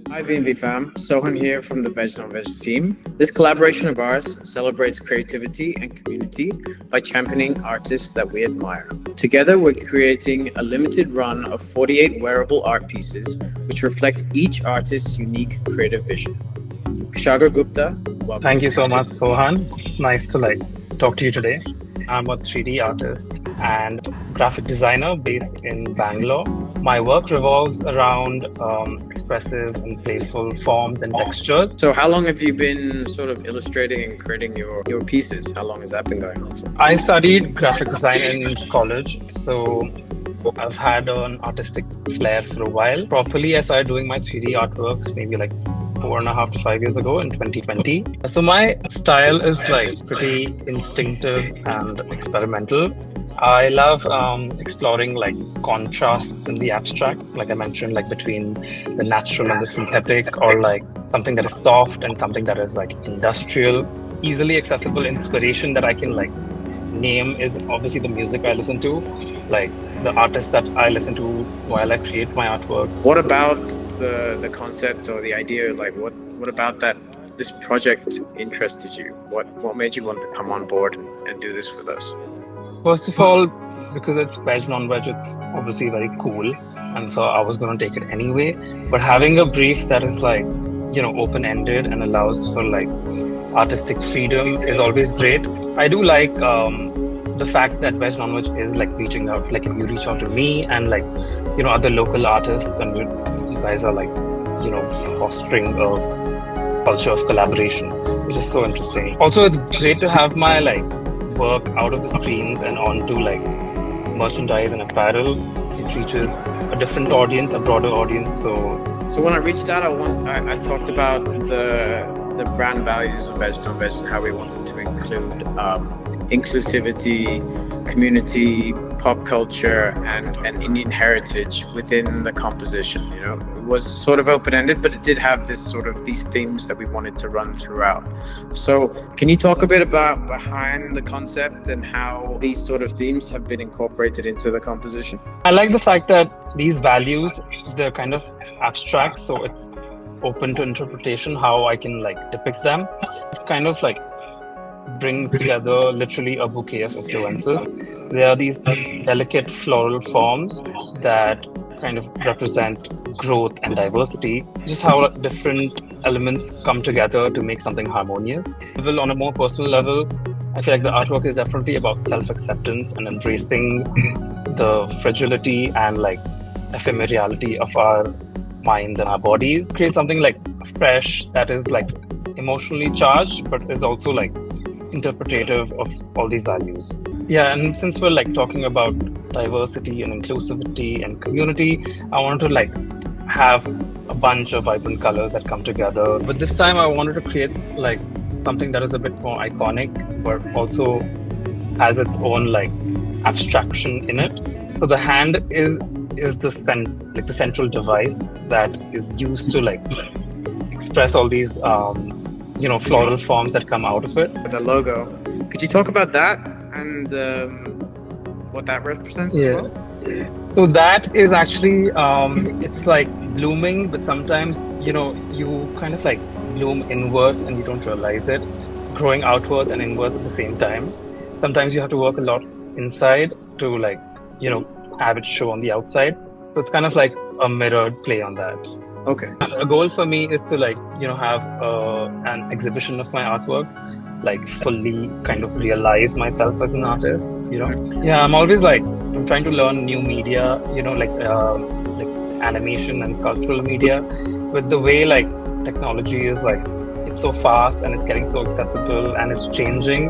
Hi VNV fam, Sohan here from the VegNonVeg team. This collaboration of ours celebrates creativity and community by championing artists that we admire. Together, we're creating a limited run of 48 wearable art pieces which reflect each artist's unique creative vision. Kushagra Gupta, welcome. Thank you so much, Sohan. It's nice to talk to you today. I'm a 3D artist and graphic designer based in Bangalore. My work revolves around expressive and playful forms and textures. So how long have you been sort of illustrating and creating your pieces? How long has that been going on for? I studied graphic design in college, so I've had an artistic flair for a while. Properly, I started doing my 3D artworks maybe 4.5 to 5 years ago in 2020. So my style is pretty instinctive and experimental. I love exploring contrasts in the abstract, like I mentioned, between the natural and the synthetic, or something that is soft and something that is industrial. Easily accessible inspiration that I can name is obviously the music I listen to, the artists that I listen to while I create my artwork. What about the concept or the idea? What about this project interested you? What made you want to come on board and do this with us? First of all, because it's VegNonVeg, it's obviously very cool, and so I was going to take it anyway. But having a brief that is open-ended and allows for artistic freedom is always great. I do like the fact that VegNonVeg is reaching out. If you reach out to me and other local artists, and you guys are fostering a culture of collaboration, which is so interesting. Also, it's great to have my work out of the screens and onto merchandise and apparel. It reaches a different audience, a broader audience. So when I reached out, I talked about the brand values of VegNonVeg and how we wanted to include inclusivity, community, pop culture, and Indian heritage within the composition. It was sort of open-ended, but it did have these themes that we wanted to run throughout. So can you talk a bit about behind the concept and how these sort of themes have been incorporated into the composition? I like the fact that these values, they're kind of abstract, so it's open to interpretation how I can depict them. It kind of brings together literally a bouquet of influences. There are these delicate floral forms that kind of represent growth and diversity, just how different elements come together to make something harmonious. Well, on a more personal level, I feel the artwork is definitely about self-acceptance and embracing the fragility and ephemerality of our minds and our bodies. Create something fresh that is emotionally charged, but is also interpretative of all these values. Yeah, and since we're talking about diversity and inclusivity and community, I wanted to have a bunch of vibrant colors that come together. But this time I wanted to create something that is a bit more iconic, but also has its own abstraction in it. So the hand is the central device that is used to express all these floral forms that come out of it. The logo. Could you talk about that and what that represents as well? So that is actually it's blooming, but sometimes you kind of bloom inwards and you don't realize it, growing outwards and inwards at the same time. Sometimes you have to work a lot inside to have it show on the outside. So it's kind of a mirrored play on that. Okay. A goal for me is to have an exhibition of my artworks, fully kind of realize myself as an artist. Yeah, I'm always I'm trying to learn new media, animation and sculptural media. With the way technology is it's so fast and it's getting so accessible and it's changing.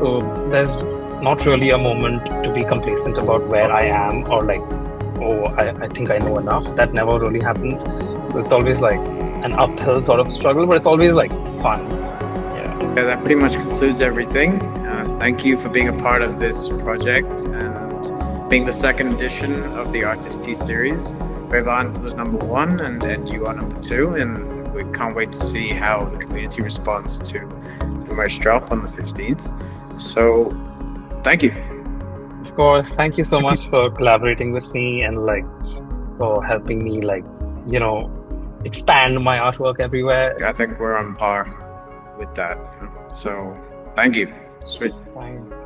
So there's not really a moment to be complacent about where I am or I think I know enough. That never really happens. So it's always an uphill sort of struggle, but it's always fun. Yeah, that pretty much concludes everything. Thank you for being a part of this project and being the second edition of the Artist T series. Revant was number 1 and you are number 2, and we can't wait to see how the community responds to the merch drop on the 15th. So thank you. Of course, thank you so much for collaborating with me and for helping me expand my artwork everywhere. I think we're on par with that. So thank you. Sweet. Thanks.